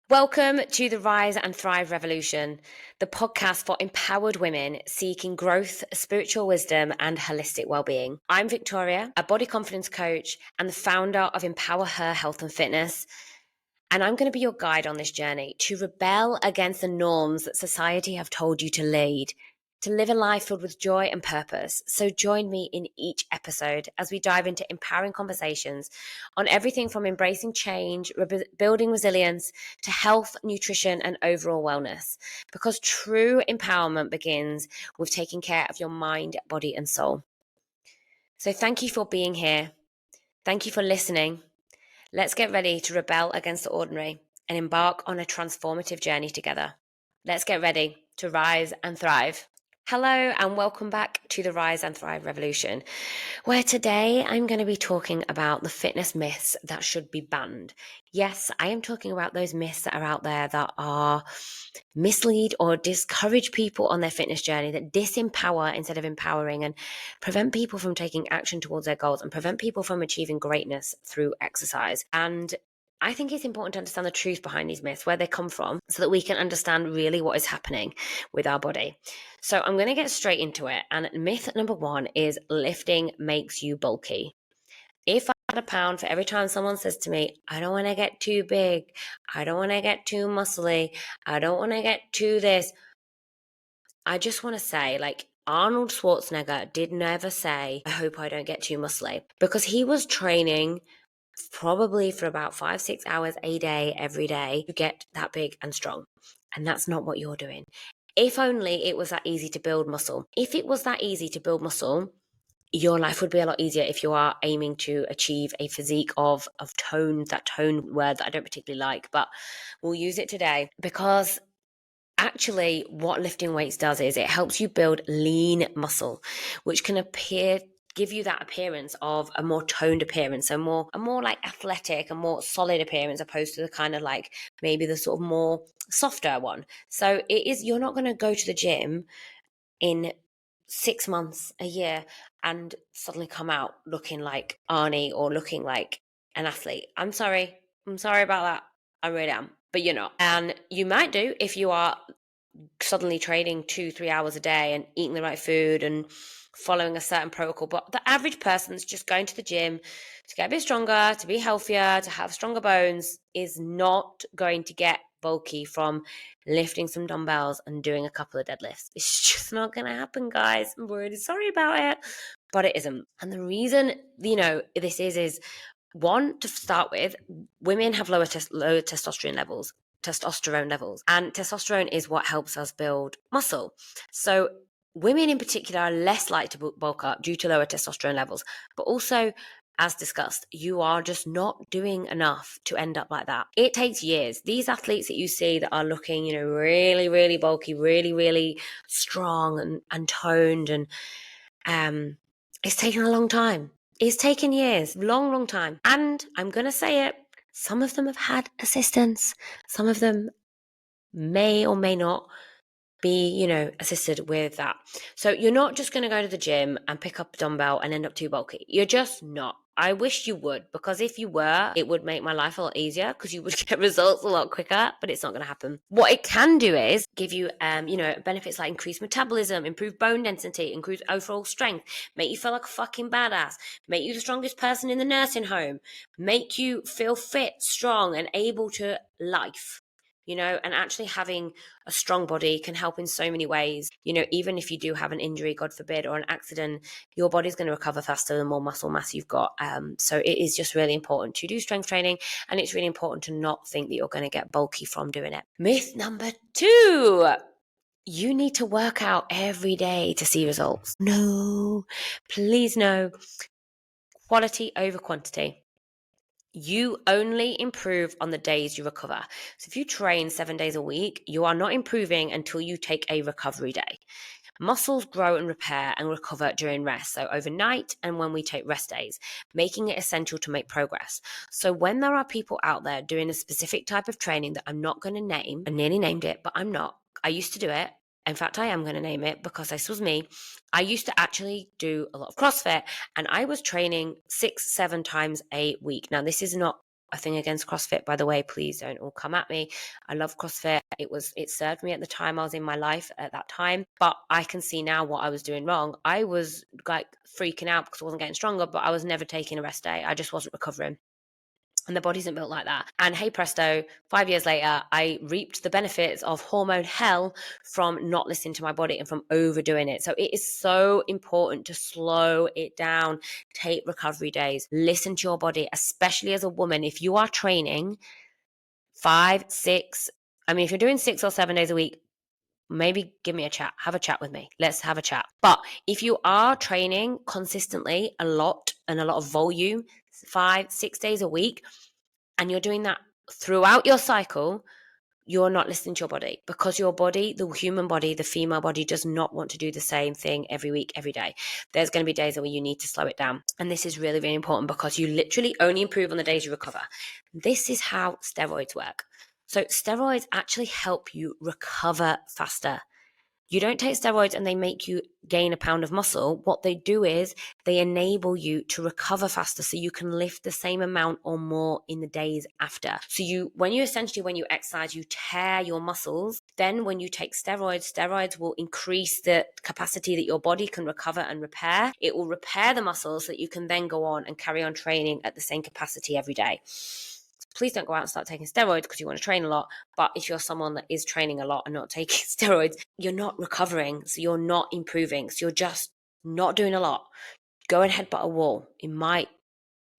Welcome to the Rise and Thrive Revolution, the podcast for empowered women seeking growth, spiritual wisdom, and holistic well-being. I'm Victoria, a body confidence coach and the founder of Empower Her Health and Fitness. And I'm going to be your guide on this journey to rebel against the norms that society have told you to lead, to live a life filled with joy and purpose. So join me in each episode as we dive into empowering conversations on everything from embracing change, building resilience, to health, nutrition, and overall wellness. Because true empowerment begins with taking care of your mind, body, and soul. So thank you for being here. Thank you for listening. Let's get ready to rebel against the ordinary and embark on a transformative journey together. Let's get ready to rise and thrive. Hello and welcome back to the Rise and Thrive Revolution, where today I'm going to be talking about the fitness myths that should be banned. Yes, I am talking about those myths that are out there that are mislead or discourage people on their fitness journey, that disempower instead of empowering and prevent people from taking action towards their goals and prevent people from achieving greatness through exercise. And I think it's important to understand the truth behind these myths, where they come from, so that we can understand really what is happening with our body. So I'm going to get straight into it. And myth number one is lifting makes you bulky. If I had a pound for every time someone says to me, I don't want to get too big, I don't want to get too muscly, I don't want to get too this, I just want to say, like, Arnold Schwarzenegger did never say, I hope I don't get too muscly, because he was training probably for about 5-6 hours a day, every day, to get that big and strong. And that's not what you're doing. If only it was that easy to build muscle. If it was that easy to build muscle, your life would be a lot easier if you are aiming to achieve a physique of tone, that tone word that I don't particularly like, but we'll use it today because actually what lifting weights does is it helps you build lean muscle, which can give you that appearance of a more toned appearance, a more like athletic, a more solid appearance, opposed to the kind of like maybe the sort of more softer one. So you're not going to go to the gym in 6 months, a year, and suddenly come out looking like Arnie or looking like an athlete. I'm sorry about that. I really am, but you're not. And you might do if you are suddenly training 2-3 hours a day and eating the right food and following a certain protocol. But the average person's just going to the gym to get a bit stronger, to be healthier, to have stronger bones, is not going to get bulky from lifting some dumbbells and doing a couple of deadlifts. It's just not going to happen, guys. I'm really sorry about it, but it isn't. And the reason, this is one, to start with, women have lower testosterone levels. And testosterone is what helps us build muscle. So women in particular are less likely to bulk up due to lower testosterone levels, but also, as discussed, you are just not doing enough to end up like that. It takes years. These athletes that you see that are looking, really, really bulky, really, really strong and toned, and it's taken a long time. It's taken years, long time. And I'm going to say it, some of them have had assistance. Some of them may or may not be, assisted with that. So you're not just going to go to the gym and pick up a dumbbell and end up too bulky. You're just not. I wish you would, because if you were, it would make my life a lot easier because you would get results a lot quicker, but it's not going to happen. What it can do is give you, benefits like increased metabolism, improved bone density, increased overall strength, make you feel like a fucking badass, make you the strongest person in the nursing home, make you feel fit, strong, and able to life. And actually having a strong body can help in so many ways. Even if you do have an injury, God forbid, or an accident, your body's going to recover faster the more muscle mass you've got. So it is just really important to do strength training, and it's really important to not think that you're going to get bulky from doing it. Myth number 2. You need to work out every day to see results. No, please no. Quality over quantity. You only improve on the days you recover. So if you train 7 days a week, you are not improving until you take a recovery day. Muscles grow and repair and recover during rest, so overnight and when we take rest days, making it essential to make progress. So when there are people out there doing a specific type of training that I'm not going to name, I nearly named it, but I'm not. I used to do it. In fact, I am going to name it because this was me. I used to actually do a lot of CrossFit, and I was training 6-7 times a week. Now, this is not a thing against CrossFit, by the way. Please don't all come at me. I love CrossFit. It served me at the time I was in my life at that time, but I can see now what I was doing wrong. I was like freaking out because I wasn't getting stronger, but I was never taking a rest day. I just wasn't recovering. And the body isn't built like that. And hey presto, 5 years later, I reaped the benefits of hormone hell from not listening to my body and from overdoing it. So it is so important to slow it down, take recovery days, listen to your body, especially as a woman. If you are training 5, 6, if you're doing 6 or 7 days a week, maybe give me a chat, have a chat with me. Let's have a chat. But if you are training consistently a lot and a lot of volume, 5, 6 days a week, and you're doing that throughout your cycle, you're not listening to your body, because your body, the human body, the female body, does not want to do the same thing every week, every day. There's going to be days where you need to slow it down. And this is really, really important, because you literally only improve on the days you recover. This is how steroids work. So steroids actually help you recover faster. You don't take steroids and they make you gain a pound of muscle. What they do is they enable you to recover faster, so you can lift the same amount or more in the days after. So when you exercise, you tear your muscles. Then when you take steroids will increase the capacity that your body can recover and repair. It will repair the muscles so that you can then go on and carry on training at the same capacity every day. Please don't go out and start taking steroids because you want to train a lot. But if you're someone that is training a lot and not taking steroids, you're not recovering. So you're not improving. So you're just not doing a lot. Go and headbutt a wall. It might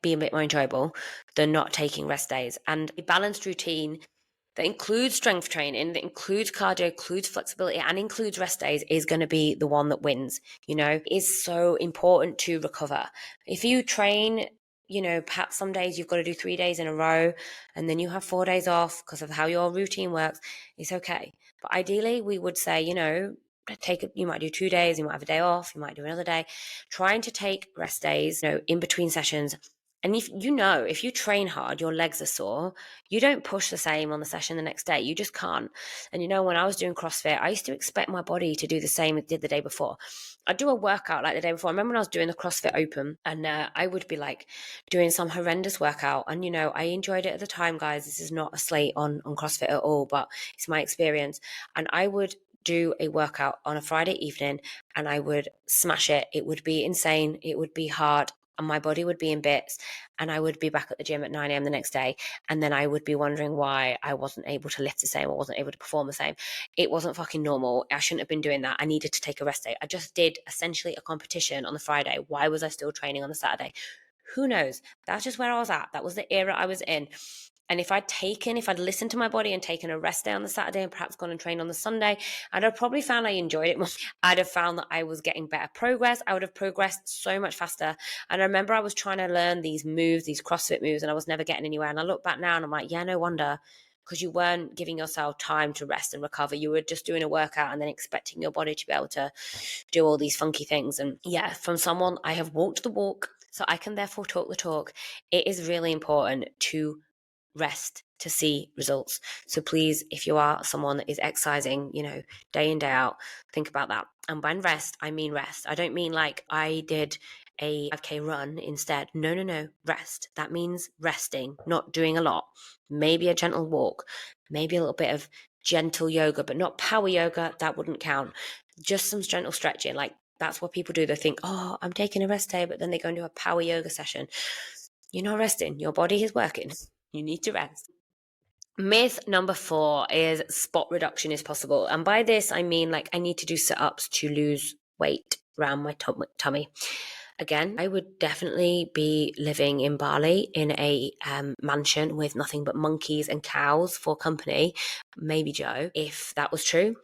be a bit more enjoyable than not taking rest days. And a balanced routine that includes strength training, that includes cardio, includes flexibility, and includes rest days is going to be the one that wins. It is so important to recover. If you train, perhaps some days you've got to do 3 days in a row and then you have 4 days off because of how your routine works, it's okay. But ideally, we would say, you might do 2 days, you might have a day off, you might do another day. Trying to take rest days, in between sessions. And if you train hard, your legs are sore, you don't push the same on the session the next day. You just can't. And when I was doing CrossFit, I used to expect my body to do the same it did the day before. I'd do a workout like the day before. I remember when I was doing the CrossFit Open, and I would be like doing some horrendous workout. And, I enjoyed it at the time, guys. This is not a slate on CrossFit at all, but it's my experience. And I would do a workout on a Friday evening and I would smash it. It would be insane. It would be hard. And my body would be in bits, and I would be back at the gym at 9 a.m. the next day. And then I would be wondering why I wasn't able to lift the same or wasn't able to perform the same. It wasn't fucking normal. I shouldn't have been doing that. I needed to take a rest day. I just did essentially a competition on the Friday. Why was I still training on the Saturday? Who knows? That's just where I was at. That was the era I was in. And if I'd listened to my body and taken a rest day on the Saturday and perhaps gone and trained on the Sunday, I'd have probably found I enjoyed it more. I'd have found that I was getting better progress. I would have progressed so much faster. And I remember I was trying to learn these moves, these CrossFit moves, and I was never getting anywhere. And I look back now and I'm like, yeah, no wonder, because you weren't giving yourself time to rest and recover. You were just doing a workout and then expecting your body to be able to do all these funky things. And yeah, from someone, I have walked the walk, so I can therefore talk the talk. It is really important to rest to see results. So please, if you are someone that is exercising, day in, day out, think about that. And when rest, I mean rest. I don't mean like I did a 5K run instead. No, rest. That means resting, not doing a lot. Maybe a gentle walk, maybe a little bit of gentle yoga, but not power yoga. That wouldn't count. Just some gentle stretching. Like that's what people do. They think, oh, I'm taking a rest day, but then they go and do a power yoga session. You're not resting. Your body is working. You need to rest. Myth number 4 is spot reduction is possible. And by this, I mean like I need to do sit-ups to lose weight around my tummy. Again, I would definitely be living in Bali in a mansion with nothing but monkeys and cows for company. Maybe Joe, if that was true.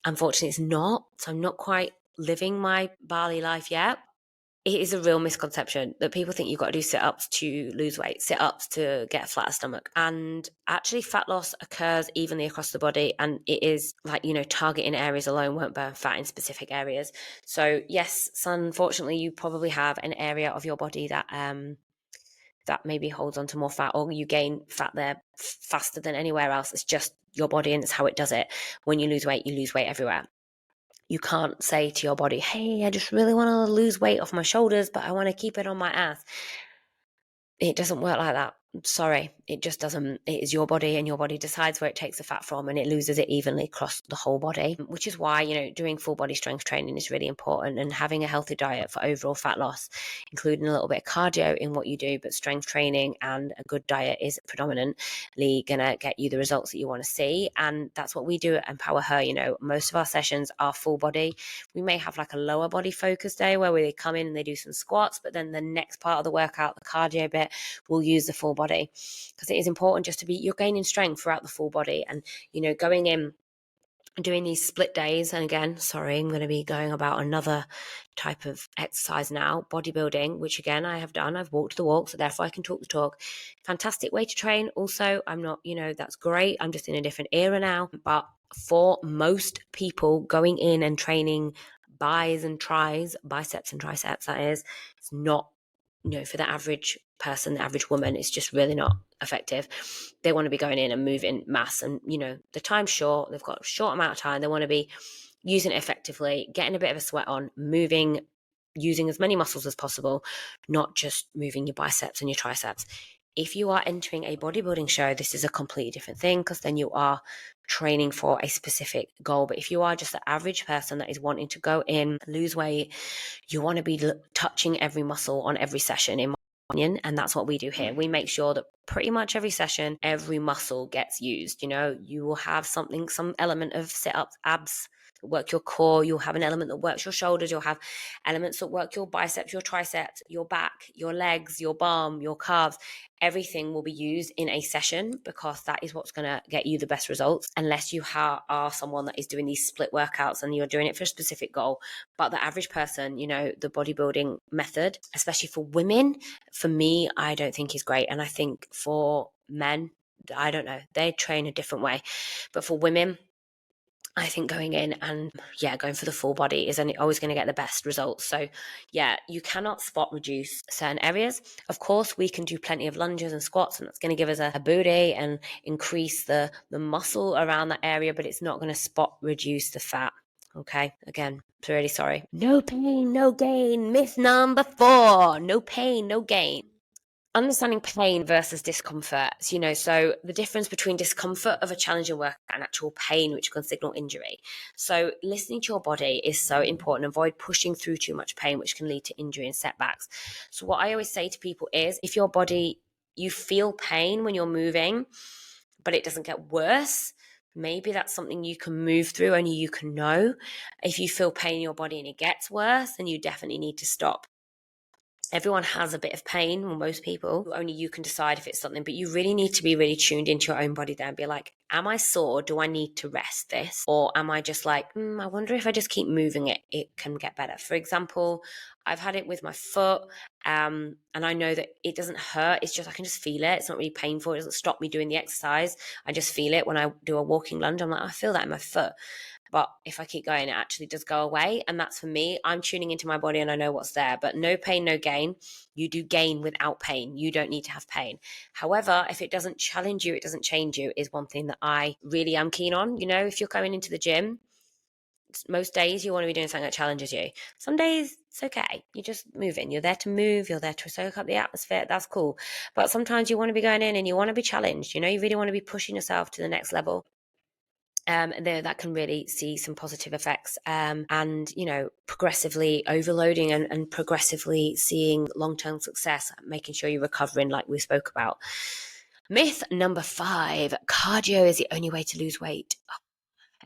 Unfortunately, it's not. So I'm not quite living my Bali life yet. It is a real misconception that people think you've got to do sit-ups to lose weight, sit-ups to get a flatter stomach. And actually fat loss occurs evenly across the body, and it is like, targeting areas alone won't burn fat in specific areas. So yes, unfortunately you probably have an area of your body that that maybe holds on to more fat, or you gain fat there faster than anywhere else. It's just your body and it's how it does it. When you lose weight everywhere. You can't say to your body, hey, I just really want to lose weight off my shoulders, but I want to keep it on my ass. It doesn't work like that. sorry, it just doesn't. It is your body, and your body decides where it takes the fat from, and it loses it evenly across the whole body, which is why, doing full body strength training is really important, and having a healthy diet for overall fat loss, including a little bit of cardio in what you do, but strength training and a good diet is predominantly going to get you the results that you want to see. And that's what we do at Empower Her. Most of our sessions are full body. We may have like a lower body focus day where they come in and they do some squats, but then the next part of the workout, the cardio bit, we'll use the full body, because it is important just to you're gaining strength throughout the full body. And going in doing these split days, and again, sorry, I'm going to be going about another type of exercise now, bodybuilding, which again I have done. I've walked the walk, so therefore I can talk the talk. Fantastic way to train. Also, I'm not, that's great, I'm just in a different era now. But for most people, going in and training bis and tris, biceps and triceps, that is, it's not, for the average person, the average woman, it's just really not effective. They want to be going in and moving mass, and the time's short, they've got a short amount of time, they want to be using it effectively, getting a bit of a sweat on, moving, using as many muscles as possible, not just moving your biceps and your triceps. If you are entering a bodybuilding show, this is a completely different thing, because then you are training for a specific goal. But if you are just the average person that is wanting to go in, lose weight, you want to be touching every muscle on every session, in my opinion. And that's what we do here. We make sure that pretty much every session, every muscle gets used. You will have some element of sit-ups, abs, work your core. You'll have an element that works your shoulders. You'll have elements that work your biceps, your triceps, your back, your legs, your bum, your calves. Everything will be used in a session, because that is what's going to get you the best results, unless you are someone that is doing these split workouts and you're doing it for a specific goal. But the average person, the bodybuilding method, especially for women, for me, I don't think is great. And I think for men, I don't know, they train a different way. But for women, I think going in and going for the full body is always going to get the best results. So you cannot spot reduce certain areas. Of course, we can do plenty of lunges and squats, and that's going to give us a booty and increase the muscle around that area, but it's not going to spot reduce the fat. Okay, again, really sorry. No pain, no gain. Myth number 4, no pain, no gain. Understanding pain versus discomfort. So the difference between discomfort of a challenging workout and actual pain, which can signal injury. So listening to your body is so important. Avoid pushing through too much pain, which can lead to injury and setbacks. So what I always say to people is, if your body, you feel pain when you're moving, but it doesn't get worse, maybe that's something you can move through, only you can know. If you feel pain in your body and it gets worse, then you definitely need to stop. Everyone has a bit of pain, or most people, only you can decide if it's something, but you really need to be really tuned into your own body there and be like, am I sore? Do I need to rest this? Or am I just like, I wonder if I just keep moving it can get better. For example, I've had it with my foot, and I know that it doesn't hurt. It's just, I can just feel it. It's not really painful. It doesn't stop me doing the exercise. I just feel it when I do a walking lunge. I'm like, I feel that in my foot. But if I keep going, it actually does go away. And that's for me. I'm tuning into my body and I know what's there. But no pain, no gain. You do gain without pain. You don't need to have pain. However, if it doesn't challenge you, it doesn't change you, is one thing that I really am keen on. If you're going into the gym, most days you want to be doing something that challenges you. Some days it's okay. You're just moving. You're there to move. You're there to soak up the atmosphere. That's cool. But sometimes you want to be going in and you want to be challenged. You really want to be pushing yourself to the next level. There that can really see some positive effects, and progressively overloading and progressively seeing long-term success, making sure you're recovering, like we spoke about. Myth number 5, cardio is the only way to lose weight.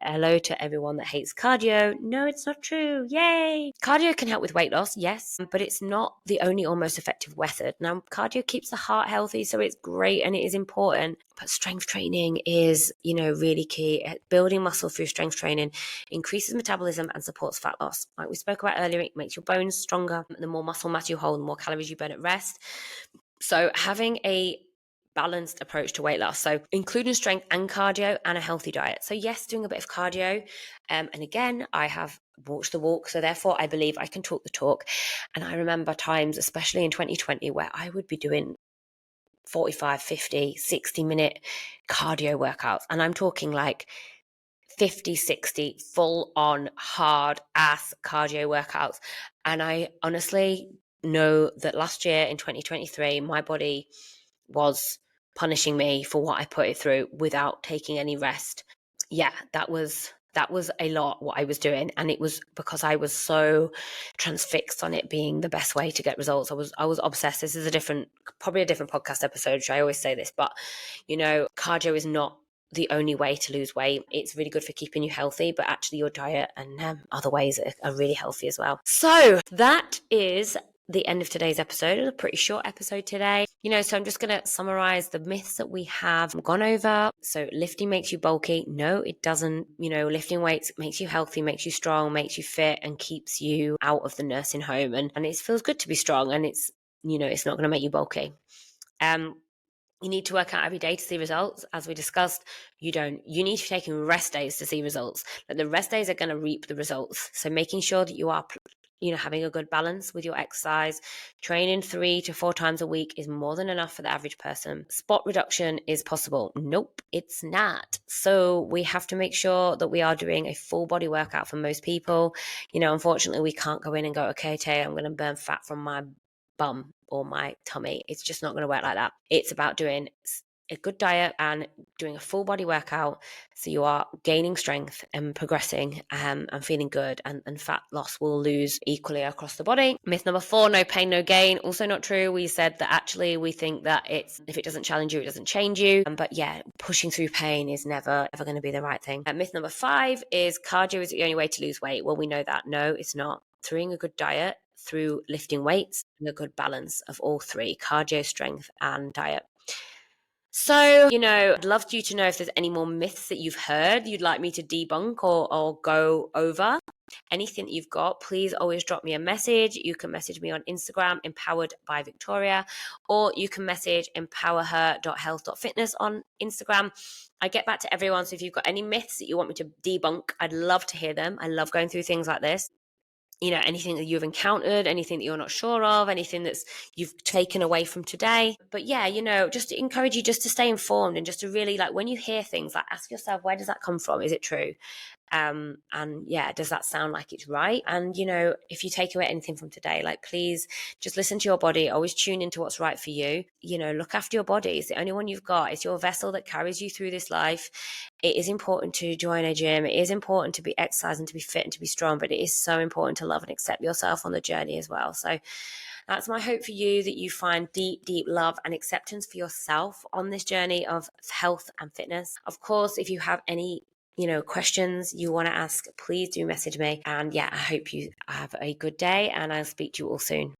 Hello to everyone that hates cardio. No, it's not true. Yay! Cardio can help with weight loss, yes, but it's not the only or most effective method. Now, cardio keeps the heart healthy, so it's great and it is important. But strength training is, really key. Building muscle through strength training increases metabolism and supports fat loss. Like we spoke about earlier, it makes your bones stronger. The more muscle mass you hold, the more calories you burn at rest. So having a balanced approach to weight loss, so including strength and cardio and a healthy diet. So yes, doing a bit of cardio, and again, I have walked the walk, so therefore I believe I can talk the talk. And I remember times, especially in 2020, where I would be doing 45, 50, 60-minute cardio workouts, and I'm talking like 50, 60 full on hard ass cardio workouts. And I honestly know that last year in 2023, my body was punishing me for what I put it through without taking any rest. Yeah, that was a lot what I was doing, and it was because I was so transfixed on it being the best way to get results. I was obsessed. This is probably a different podcast episode, which I always say this, but cardio is not the only way to lose weight. It's really good for keeping you healthy, but actually your diet and other ways are really healthy as well. So that is the end of today's episode. A pretty short episode today. So I'm just going to summarize the myths that we have gone over. So lifting makes you bulky. No, it doesn't. Lifting weights makes you healthy, makes you strong, makes you fit, and keeps you out of the nursing home. And it feels good to be strong, and it's not going to make you bulky. You need to work out every day to see results. As we discussed, you need to be taking rest days to see results. But the rest days are going to reap the results. So making sure that you are having a good balance with your exercise. Training 3 to 4 times a week is more than enough for the average person. Spot reduction is possible. Nope, it's not. So we have to make sure that we are doing a full body workout for most people. Unfortunately, we can't go in and go, okay, Tay, I'm going to burn fat from my bum or my tummy. It's just not going to work like that. It's about doing a good diet and doing a full body workout so you are gaining strength and progressing and feeling good, and fat loss will lose equally across the body. Myth number 4, no pain, no gain. Also not true. We said that actually we think that if it doesn't challenge you, it doesn't change you. But yeah, pushing through pain is never ever going to be the right thing. Myth number 5 is cardio is the only way to lose weight. Well, we know that. No, it's not. Through a good diet, through lifting weights, and a good balance of all 3, cardio, strength, and diet. So, I'd love you to know if there's any more myths that you've heard you'd like me to debunk or go over. Anything that you've got, please always drop me a message. You can message me on Instagram, Empowered by Victoria, or you can message empowerher.health.fitness on Instagram. I get back to everyone. So if you've got any myths that you want me to debunk, I'd love to hear them. I love going through things like this. Anything that you've encountered, anything that you're not sure of, anything that's you've taken away from today. But yeah, just to encourage you just to stay informed and just to really, when you hear things, ask yourself, where does that come from? Is it true? And yeah, does that sound like it's right? And if you take away anything from today, please just listen to your body. Always tune into what's right for you. Look after your body. It's the only one you've got. It's your vessel that carries you through this life. It is important to join a gym. It is important to be exercising, to be fit and to be strong, but it is so important to love and accept yourself on the journey as well. So that's my hope for you, that you find deep, deep love and acceptance for yourself on this journey of health and fitness. Of course, if you have any questions you want to ask, please do message me. And yeah, I hope you have a good day, and I'll speak to you all soon.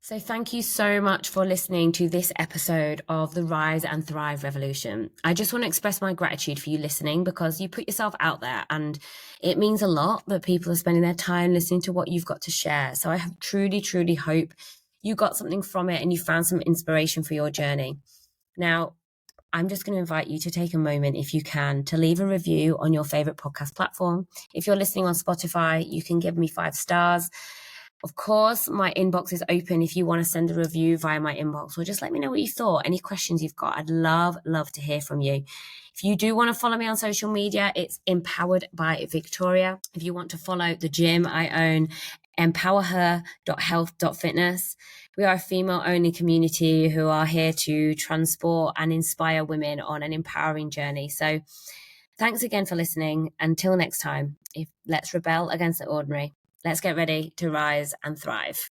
So thank you so much for listening to this episode of the Rise and Thrive Revolution. I just want to express my gratitude for you listening, because you put yourself out there and it means a lot that people are spending their time listening to what you've got to share. So I truly, truly hope you got something from it and you found some inspiration for your journey. Now, I'm just going to invite you to take a moment, if you can, to leave a review on your favorite podcast platform. If you're listening on Spotify, you can give me 5 stars. Of course, my inbox is open if you want to send a review via my inbox, or just let me know what you thought, any questions you've got. I'd love to hear from you. If you do want to follow me on social media, it's Empowered by Victoria. If you want to follow the gym I own, empowerher.health.fitness. We are a female-only community who are here to transport and inspire women on an empowering journey. So thanks again for listening. Until next time, let's rebel against the ordinary. Let's get ready to rise and thrive.